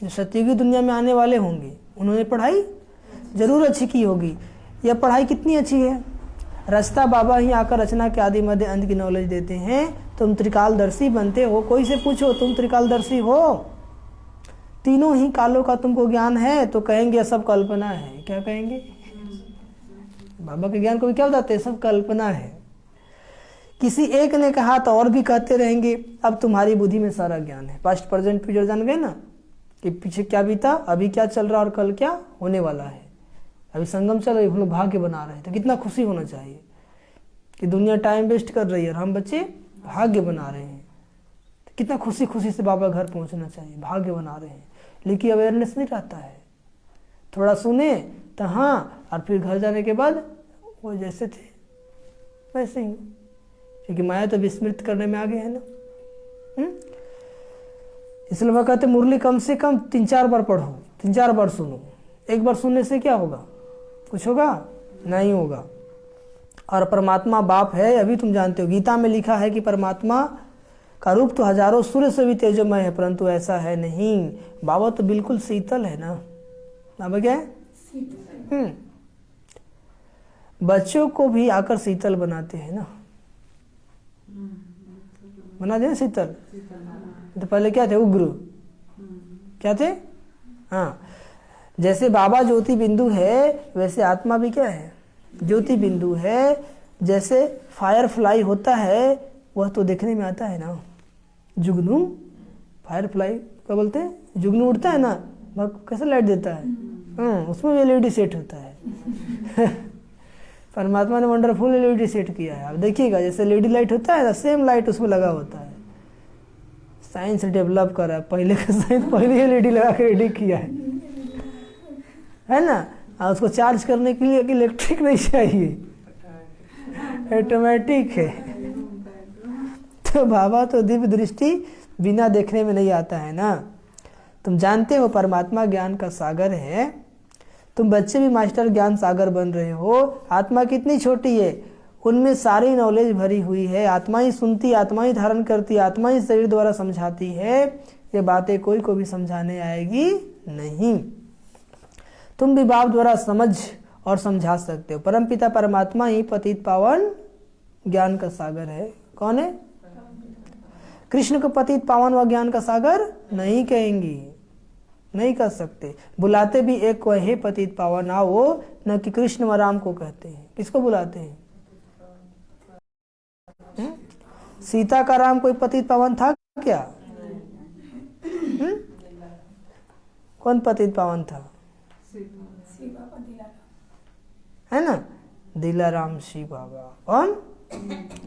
जो सत्ययुगी दुनिया में आने वाले होंगे उन्होंने पढ़ाई जरूर अच्छी की होगी। यह पढ़ाई कितनी अच्छी है? रचता बाबा ही आकर रचना के आदि मध्य अंत की नॉलेज देते हैं। तुम त्रिकालदर्शी बनते हो। कोई से पूछो तुम त्रिकालदर्शी हो, तीनों ही कालों का तुमको ज्ञान है, तो कहेंगे यह सब कल्पना है। क्या कहेंगे? बाबा के ज्ञान को भी क्या बताते हैं? सब कल्पना है। किसी एक ने कहा तो और भी कहते रहेंगे। अब तुम्हारी बुद्धि में सारा ज्ञान है। पास्ट प्रेजेंट फ्यूचर जान गए ना कि पीछे क्या बीता, अभी क्या चल रहा और कल क्या होने वाला है। अभी संगम चल रही, हम लोग भाग्य बना रहे हैं, तो कितना खुशी होना चाहिए कि दुनिया टाइम वेस्ट कर रही है और हम बच्चे भाग्य बना रहे हैं। तो कितना खुशी खुशी से बाबा घर पहुंचना चाहिए, भाग्य बना रहे हैं। लेकिन अवेयरनेस नहीं रहता है। थोड़ा सुने तो हाँ, और फिर घर जाने के बाद वो जैसे थे वैसे ही, क्योंकि माया तो विस्मृत करने में आगे है ना। इसलिए वह कहते मुरली कम से कम 3-4 बार पढ़ो, 3-4 बार सुनो। एक बार सुनने से क्या होगा? कुछ होगा? नहीं होगा। और परमात्मा बाप है, अभी तुम जानते हो। गीता में लिखा है कि परमात्मा का रूप तो हजारों सूर्य से भी तेजोमय है, परंतु ऐसा है नहीं। बाबा तो बिल्कुल शीतल है ना। बाबा क्या है? बच्चों को भी आकर शीतल बनाते हैं ना, बना दे शीतल। तो पहले क्या थे? उग्र। क्या थे? हाँ, जैसे बाबा ज्योति बिंदु है वैसे आत्मा भी क्या है? ज्योति बिंदु है। जैसे फायर फ्लाई होता है वह तो देखने में आता है ना, जुगनू। फायर फ्लाई क्या बोलते हैं? जुगनू उड़ता है ना, वह कैसे लाइट देता है? उसमें एलईडी सेट होता है। परमात्मा ने वंडरफुल एलईडी सेट किया है। आप देखिएगा जैसे लेडी लाइट होता है ना, सेम लाइट उसमें लगा होता है। साइंस डेवलप करा है, पहले का साइंस पहले एलईडी लगा के रेडी किया है ना। और उसको चार्ज करने के लिए इलेक्ट्रिक नहीं चाहिए, ऑटोमेटिक है। तो बाबा तो दिव्य दृष्टि बिना देखने में नहीं आता है ना। तुम जानते हो परमात्मा ज्ञान का सागर है। तुम बच्चे भी मास्टर ज्ञान सागर बन रहे हो। आत्मा कितनी छोटी है, उनमें सारी नॉलेज भरी हुई है। आत्मा ही सुनती, आत्मा ही धारण करती, आत्मा ही शरीर द्वारा समझाती है। ये बातें कोई को भी समझाने आएगी नहीं। तुम भी बाप द्वारा समझ और समझा सकते हो। परमपिता परमात्मा ही पतित पावन ज्ञान का सागर है। कौन है? कृष्ण को पतित पावन व ज्ञान का सागर नहीं कहेंगी, नहीं कर सकते। बुलाते भी एक को है पतित पावन आओ, न कि कृष्ण व राम को कहते हैं। किसको बुलाते हैं? सीता का राम कोई पतित पावन था क्या? कौन पतित पावन था? है ना, दिलाराम शिव बाबा। कौन?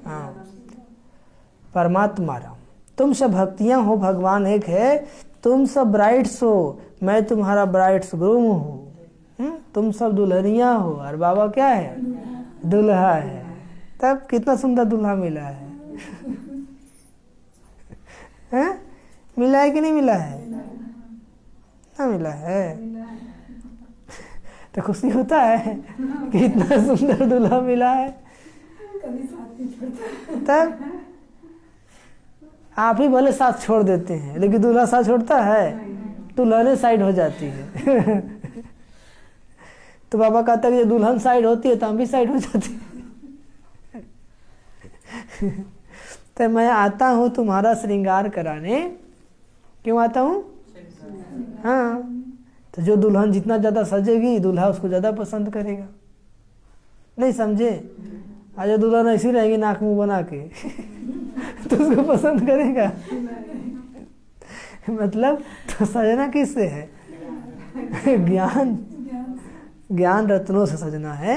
हाँ, परमात्मा राम। तुम सब भक्तियां हो, भगवान एक है। तुम सब ब्राइड्स हो, मैं तुम्हारा ब्राइड्स ग्रूम हूँ। तुम सब दुल्हनियां हो और बाबा क्या है? दुल्हा है। तब कितना सुंदर दुल्हा मिला है। हैं? मिला है कि नहीं मिला है? ना मिला है तो खुशी होता है कि इतना सुंदर दूल्हा मिला है। तब आप ही भले साथ छोड़ देते हैं, लेकिन दूल्हा साथ छोड़ता है? दुल्हने साइड हो जाती है। तो बाबा कहता है कि दुल्हन साइड होती है तो हम भी साइड हो जाते हैं। तो मैं आता हूँ तुम्हारा श्रृंगार कराने। क्यों आता हूँ? हाँ, तो जो दुल्हन जितना ज़्यादा सजेगी दूल्हा उसको ज़्यादा पसंद करेगा। नहीं समझे? आज दुल्हन ऐसी रहेगी नाक मुंह बना के तो उसको पसंद करेगा? मतलब तो सजना किससे है? ज्ञान रत्नों से सजना है।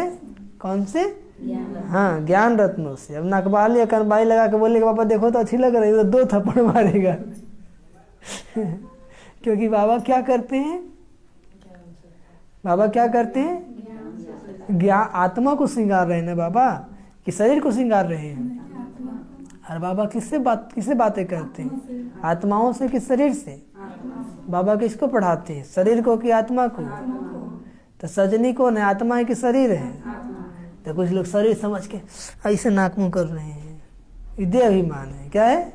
कौन से? हाँ, ज्ञान रत्नों से। अब नकबाली या कनबाई लगा के बोलेगा पापा देखो तो अच्छी लग रही है, तो 2 थप्पड़ मारेगा। क्योंकि बाबा क्या करते हैं? बाबा क्या करते हैं? ज्ञान आत्मा को श्रृंगार रहे हैं बाबा, कि शरीर को श्रृंगार रहे हैं। और बाबा किससे बातें करते हैं? आत्माओं से कि शरीर से? बाबा किसको पढ़ाते हैं? शरीर को कि आत्मा को? तो सजनी कौन है? आत्मा है कि शरीर है? तो कुछ लोग शरीर समझ के ऐसे नाक मुंह कर रहे हैं, विद्या अभिमान है, क्या है?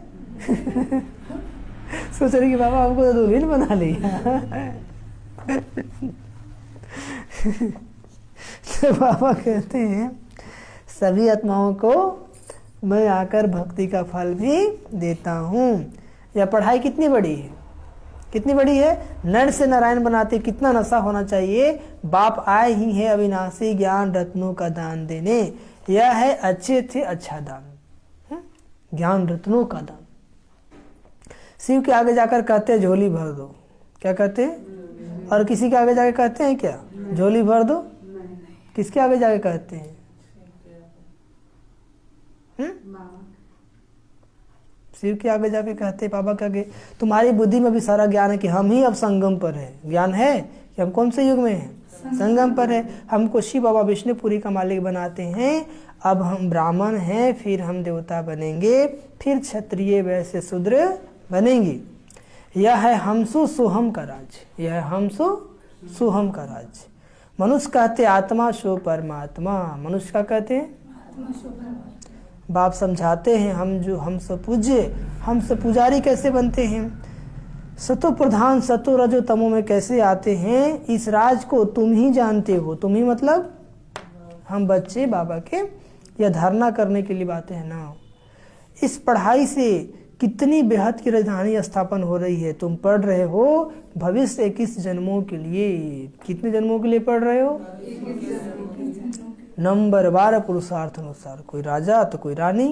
सोच रहे कि बाबा हमको तो दुल्हन बना लिया। तो बाबा कहते हैं सभी आत्माओं को मैं आकर भक्ति का फल भी देता हूँ। यह पढ़ाई कितनी बड़ी है, कितनी बड़ी है? नर से नारायण बनाते कितना नशा होना चाहिए। बाप आए ही है अविनाशी ज्ञान रत्नों का दान देने। यह है अच्छे थे अच्छा दान, ज्ञान रत्नों का दान। शिव के आगे जाकर कहते हैं झोली भर दो, क्या कहते हैं? और किसी के आगे जाके कहते हैं क्या झोली भर दो? किसके आगे जाके कहते हैं? शिव के आगे जाके कहते हैं, बाबा के आगे। तुम्हारी बुद्धि में भी सारा ज्ञान है कि हम ही अब संगम पर है। ज्ञान है कि हम कौन से युग में हैं? संगम पर है। हमको शिव बाबा विष्णुपुरी का मालिक बनाते हैं। अब हम ब्राह्मण हैं, फिर हम देवता बनेंगे, फिर क्षत्रिय वैश्य शूद्र बनेंगे। यह है हमसु सोहम का राज्य, यह है हमसु सोहम का राज्य। मनुष्य कहते आत्मा सो परमात्मा। मनुष्य क्या कहते हैं? बाप समझाते हैं हम जो हमसे पूज्य, हमसे पुजारी कैसे बनते हैं, सतो प्रधान सतो रजो तमो में कैसे आते हैं, इस राज को तुम ही जानते हो। तुम ही मतलब हम बच्चे बाबा के, यह धारणा करने के लिए बातें हैं ना। इस पढ़ाई से कितनी बेहद की राजधानी स्थापन हो रही है। तुम पढ़ रहे हो भविष्य 21 जन्मों के लिए। कितने जन्मों के लिए पढ़ रहे हो? नंबर 12 पुरुषार्थ अनुसार। कोई राजा तो कोई रानी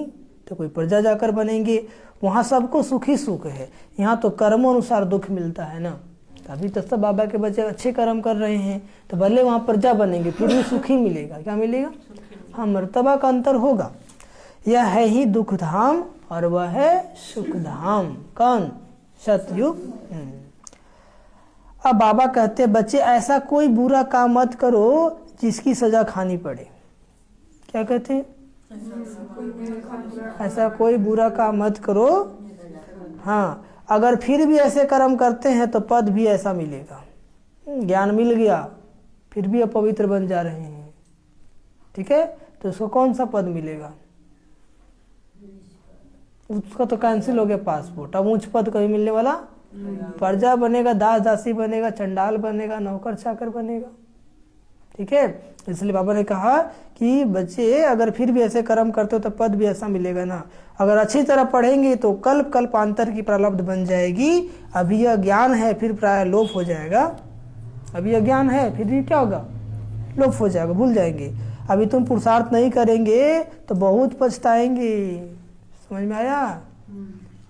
तो कोई प्रजा जाकर बनेंगे। वहाँ सबको सुख ही सुख है, यहाँ तो कर्मों अनुसार दुख मिलता है ना। अभी तो सब बाबा के बच्चे अच्छे कर्म कर रहे हैं तो भले वहाँ प्रजा बनेंगे फिर भी सुख ही मिलेगा। क्या मिलेगा? हाँ, मर्तबा का अंतर होगा। यह है ही दुख धाम और वह है सुख धाम। कौन? सतयुग। अब बाबा कहते हैं बच्चे ऐसा कोई बुरा काम मत करो जिसकी सजा खानी पड़े। क्या कहते हैं? ऐसा कोई बुरा काम मत करो। हाँ, अगर फिर भी ऐसे कर्म करते हैं तो पद भी ऐसा मिलेगा। ज्ञान मिल गया फिर भी अपवित्र बन जा रहे हैं, ठीक है, तो उसको कौन सा पद मिलेगा? उसका तो कैंसिल हो गया पासपोर्ट। अब उच्च पद कभी मिलने वाला? प्रजा बनेगा, दास दासी बनेगा, चंडाल बनेगा, नौकर चाकर बनेगा, ठीक है। इसलिए बाबा ने कहा कि बच्चे अगर फिर भी ऐसे कर्म करते हो तो पद भी ऐसा मिलेगा ना। अगर अच्छी तरह पढ़ेंगे तो कल्प कल्पांतर की प्रारब्ध बन जाएगी। अभी यह ज्ञान है फिर प्राय लोप हो जाएगा। अभी यह ज्ञान है फिर भी क्या होगा? लोप हो जाएगा, भूल जाएंगे। अभी तुम पुरुषार्थ नहीं करेंगे तो बहुत पछताएंगे। समझ में आया?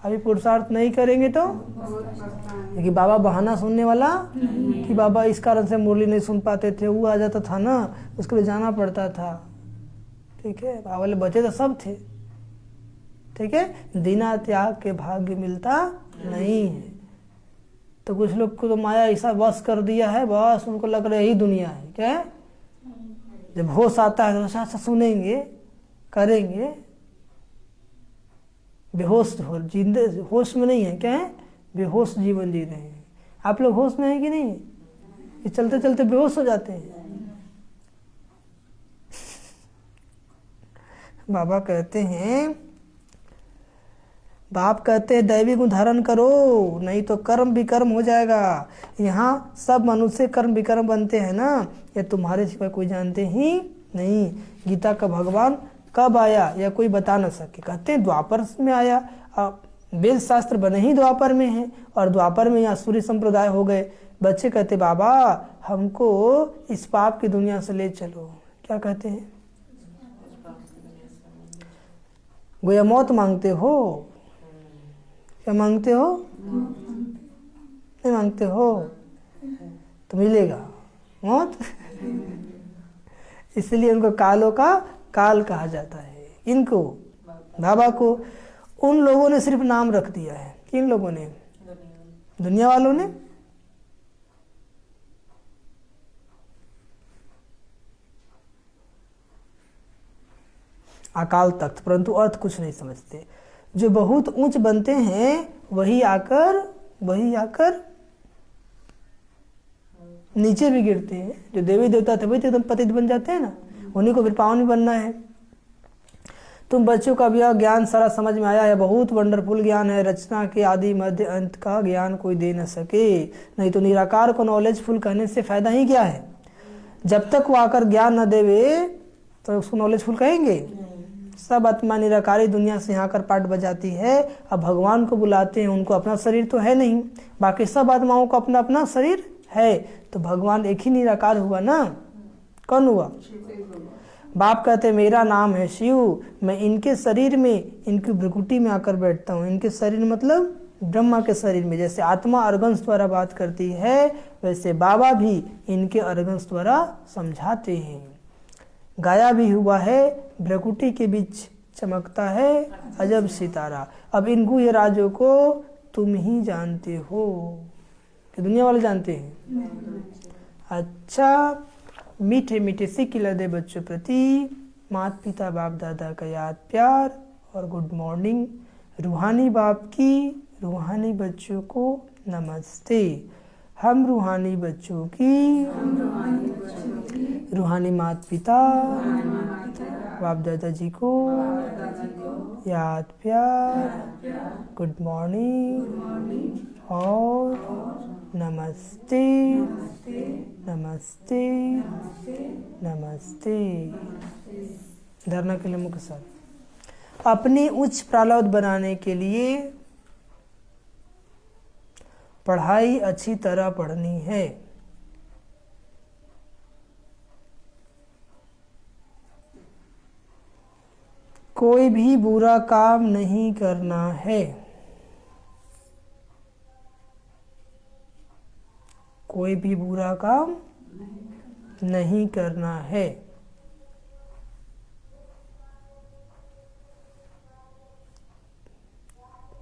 अभी पुरुषार्थ नहीं करेंगे तो क्योंकि बाबा बहाना सुनने वाला कि बाबा इस कारण से मुरली नहीं सुन पाते थे, वो आ जाता था ना, उसके लिए जाना पड़ता था, ठीक है। बाबा वाले बच्चे तो सब थे, ठीक है। बिना त्याग के भाग्य मिलता नहीं है। तो कुछ लोग को तो माया ऐसा बस कर दिया है, बस उनको लग रहा है यही दुनिया है। क्या है? जब होश आता है तो ऐसा सुनेंगे, करेंगे, बेहोश हो, जिंदे होश में नहीं है। क्या है? बेहोश जीवन जी रहे हैं। आप लोग होश में हैं कि नहीं? ये चलते चलते बेहोश हो जाते हैं। बाबा कहते हैं, बाप कहते हैं दैवी गुण धारण करो नहीं तो कर्म विकर्म हो जाएगा। यहाँ सब मनुष्य कर्म विकर्म बनते हैं ना, ये तुम्हारे सिवा कोई जानते ही नहीं। गीता का भगवान कब आया यह कोई बता न सके। कहते हैं द्वापर में आया। वेद शास्त्र बने ही द्वापर में है और द्वापर में यहाँ सूर्य संप्रदाय हो गए। बच्चे कहते बाबा हमको इस पाप की दुनिया से ले चलो। क्या कहते हैं? गोया मौत मांगते हो? क्या मांगते हो? नहीं मांगते हो तो मिलेगा मौत। इसलिए उनको कालों का काल कहा जाता है। इनको बाबा को उन लोगों ने सिर्फ नाम रख दिया है। किन लोगों ने? दुनिया वालों ने। अकाल तख्त, परंतु अर्थ कुछ नहीं समझते। जो बहुत ऊंच बनते हैं वही आकर नीचे भी गिरते हैं। जो देवी देवता थे वही तो एकदम पतित बन जाते हैं ना। उन्हीं को फिर पावन बनना है। तुम बच्चों का भी यह ज्ञान सारा समझ में आया है, बहुत वंडरफुल ज्ञान है, रचना के आदि मध्य अंत का ज्ञान कोई दे न सके। नहीं तो निराकार को नॉलेजफुल कहने से फायदा ही क्या है? जब तक वो आकर ज्ञान न देवे तो उसको नॉलेजफुल कहेंगे? सब आत्मा निराकारी दुनिया से यहाँ आकर पाठ बजाती है। अब भगवान को बुलाते हैं, उनको अपना शरीर तो है नहीं, बाकी सब आत्माओं को अपना अपना शरीर है, तो भगवान एक ही निराकार हुआ ना। कौन हुआ? बाप कहते मेरा नाम है शिव, मैं इनके शरीर में, इनकी भ्रुकुटी में आकर बैठता हूँ। इनके शरीर मतलब ब्रह्मा के शरीर में। जैसे आत्मा अर्गंस द्वारा बात करती है, वैसे बाबा भी इनके अर्गंस द्वारा समझाते हैं। गाया भी हुआ है, भ्रुकुटी के बीच चमकता है अजब सितारा। अब इन गुह्य राजों को तुम ही जानते हो कि दुनिया वाले जानते हैं? अच्छा, मीठे मीठे से खिला दे बच्चों प्रति माता पिता बाप दादा का याद प्यार और गुड मॉर्निंग। रूहानी बाप की रूहानी बच्चों को नमस्ते। हम रूहानी बच्चों की रूहानी माता पिता बाप दादा जी को याद प्यार, गुड मॉर्निंग और नमस्ते नमस्ते नमस्ते। धरना के लिए मुख्य साथ अपनी उच्च प्रालब्ध बनाने के लिए पढ़ाई अच्छी तरह पढ़नी है। कोई भी बुरा काम नहीं करना है। कोई भी बुरा काम नहीं करना है।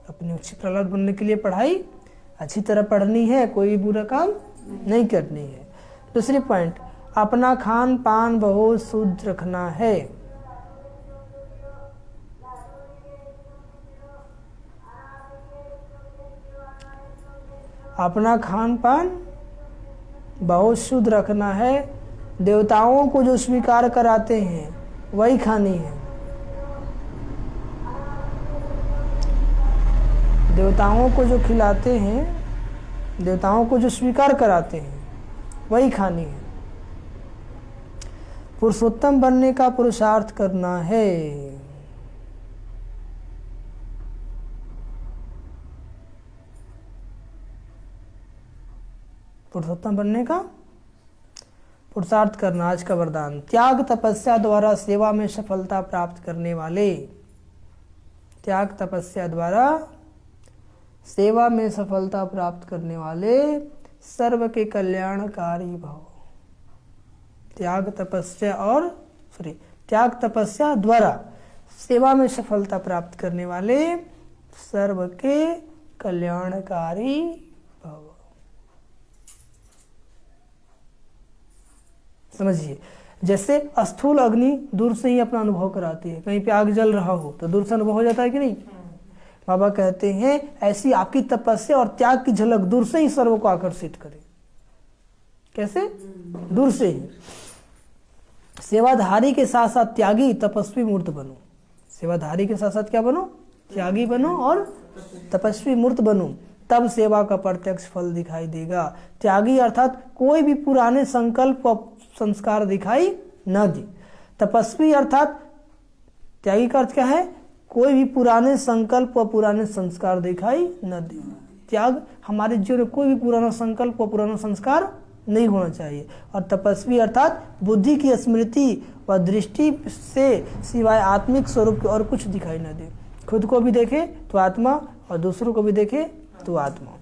अपनी उच्च प्रालब्ध बनने के लिए पढ़ाई अच्छी तरह पढ़नी है, कोई भी बुरा काम नहीं करनी है। दूसरी पॉइंट, अपना खान पान बहुत शुद्ध रखना है। अपना खान पान बहुत शुद्ध रखना है। देवताओं को जो स्वीकार कराते हैं वही खानी है। देवताओं को जो खिलाते हैं, देवताओं को जो स्वीकार कराते हैं वही खानी है। पुरुषोत्तम बनने का पुरुषार्थ करना है। पुरुषोत्तम बनने का पुरुषार्थ करना आज का वरदान। त्याग तपस्या द्वारा सेवा में सफलता प्राप्त करने वाले, त्याग तपस्या द्वारा सेवा में सफलता प्राप्त करने वाले सर्व के कल्याणकारी भव। त्याग तपस्या और त्याग तपस्या द्वारा सेवा में सफलता प्राप्त करने वाले सर्व के कल्याणकारी भव। समझिए, जैसे स्थूल अग्नि दूर से ही अपना अनुभव कराती है। कहीं पे आग जल रहा हो तो दूर से अनुभव हो जाता है कि नहीं? बाबा कहते हैं ऐसी आपकी तपस्या और त्याग की झलक दूर से ही सर्व को आकर्षित करे। कैसे? दूर से ही। सेवाधारी के साथ साथ त्यागी तपस्वी मूर्त बनो। सेवाधारी के साथ साथ क्या बनो? त्यागी बनो और तपस्वी मूर्त बनो, तब सेवा का प्रत्यक्ष फल दिखाई देगा। त्यागी अर्थात कोई भी पुराने संकल्प व संस्कार दिखाई न दे। तपस्वी अर्थात त्यागी का अर्थ क्या है? कोई भी पुराने संकल्प व पुराने संस्कार दिखाई न दे। त्याग हमारे जीवन में कोई भी पुराना संकल्प व पुराना संस्कार नहीं होना चाहिए। और तपस्वी अर्थात बुद्धि की स्मृति व दृष्टि से सिवाय आत्मिक स्वरूप के और कुछ दिखाई न दे। खुद को भी देखे तो आत्मा और दूसरों को भी देखे तो आत्मा।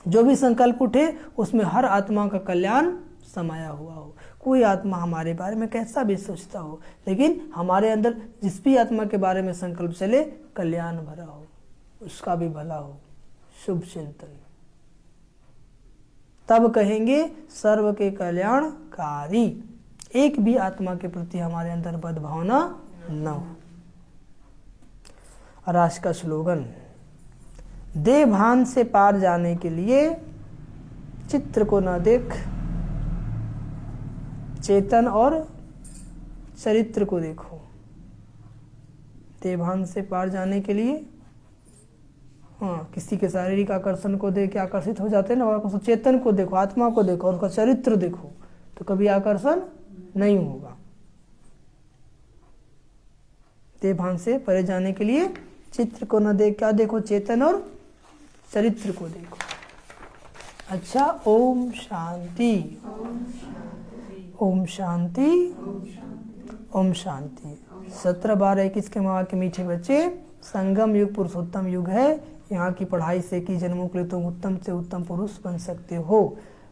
जो भी संकल्प उठे उसमें हर आत्मा का कल्याण समाया हुआ हो। कोई आत्मा हमारे बारे में कैसा भी सोचता हो, लेकिन हमारे अंदर जिस भी आत्मा के बारे में संकल्प चले कल्याण भरा हो, उसका भी भला हो, शुभ चिंतन, तब कहेंगे सर्व के कल्याणकारी। एक भी आत्मा के प्रति हमारे अंदर बदभावना न हो। और आज का स्लोगन, देह भान से पार जाने के लिए चित्र को न देख, चेतन और चरित्र को देखो। देवभान से पार जाने के लिए हाँ, किसी के शारीरिक आकर्षण को देख के आकर्षित हो जाते हैं ना, और चेतन को देखो, आत्मा को देखो और उसका चरित्र देखो, तो कभी आकर्षण नहीं होगा। देवभान से परे जाने के लिए चित्र को न देख, क्या देखो, चेतन और चरित्र को देखो। अच्छा, ओम शांति, ओम शांति, ओम शांति। 17, 12, 21 के माँ के मीठे बच्चे, संगम युग पुरुषोत्तम युग है। यहाँ की पढ़ाई से कि जन्मों के लिए तुम उत्तम से उत्तम पुरुष बन सकते हो।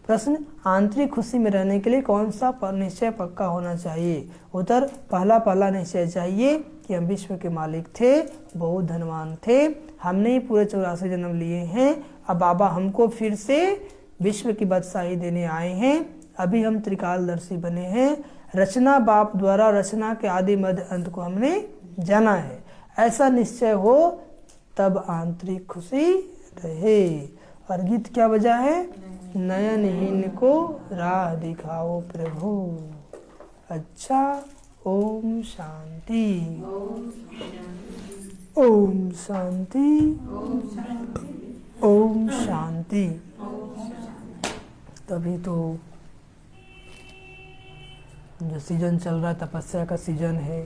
प्रश्न, आंतरिक खुशी में रहने के लिए कौन सा निश्चय पक्का होना चाहिए? उत्तर, पहला निश्चय चाहिए कि हम विश्व के मालिक थे, बहुत धनवान थे, हमने ही पूरे 84 जन्म लिए हैं, अब बाबा हमको फिर से विश्व की बादशाही देने आए हैं, अभी हम त्रिकालदर्शी बने हैं, रचना बाप द्वारा रचना के आदि मध्य अंत को हमने जाना है। ऐसा निश्चय हो तब आंतरिक खुशी रहे। और गीत क्या बजा है? नयनहीन को राह दिखाओ प्रभु। अच्छा, ओम शांति, ओम शांति, ओम शांति। तभी तो जो सीजन चल रहा है, तपस्या का सीजन है,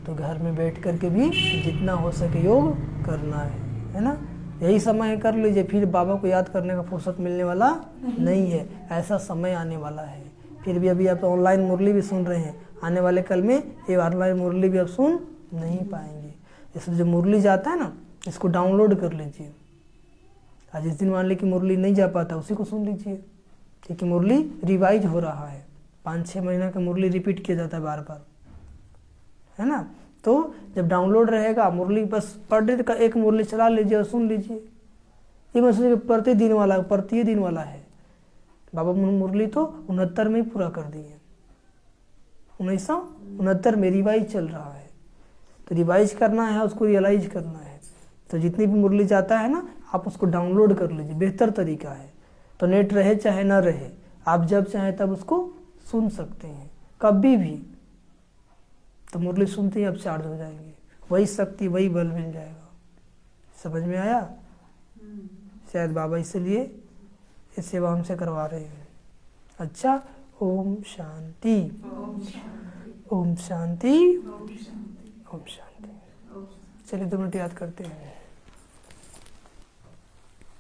तो घर में बैठ कर के भी जितना हो सके योग करना है ना। यही समय कर लीजिए, फिर बाबा को याद करने का फुर्सत मिलने वाला नहीं है। ऐसा समय आने वाला है। फिर भी अभी आप ऑनलाइन मुरली भी सुन रहे हैं, आने वाले कल में ये ऑनलाइन मुरली भी आप सुन नहीं पाएंगे। इसलिए जो मुरली जाता है ना, इसको डाउनलोड कर लीजिए। आज जिस दिन मान ली कि मुरली नहीं जा पाता, उसी को सुन लीजिए, क्योंकि मुरली रिवाइज हो रहा है। 5-6 महीना का मुरली रिपीट किया जाता है बार बार, है ना। तो जब डाउनलोड रहेगा मुरली, बस पर डे का एक मुरली चला लीजिए और सुन लीजिए। ये मैं सोचिए प्रतिदिन वाला है। बाबा मुरली तो 69 में ही पूरा कर दिए, 1969 में रिवाइज चल रहा है। तो रिवाइज करना है, उसको रियलाइज करना है। तो जितनी भी मुरली जाता है ना, आप उसको डाउनलोड कर लीजिए, बेहतर तरीका है। तो नेट रहे चाहे ना रहे, आप जब चाहे तब उसको सुन सकते हैं, कभी भी। तो मुरली सुनते ही आप चार्ज हो जाएंगे, वही शक्ति, वही बल मिल जाएगा। समझ में आया? शायद बाबा इसलिए ये सेवा हमसे करवा रहे हैं। अच्छा, ओम शांति, ओम शांति, ओम शांति। चलिए 2 मिनट याद करते हैं।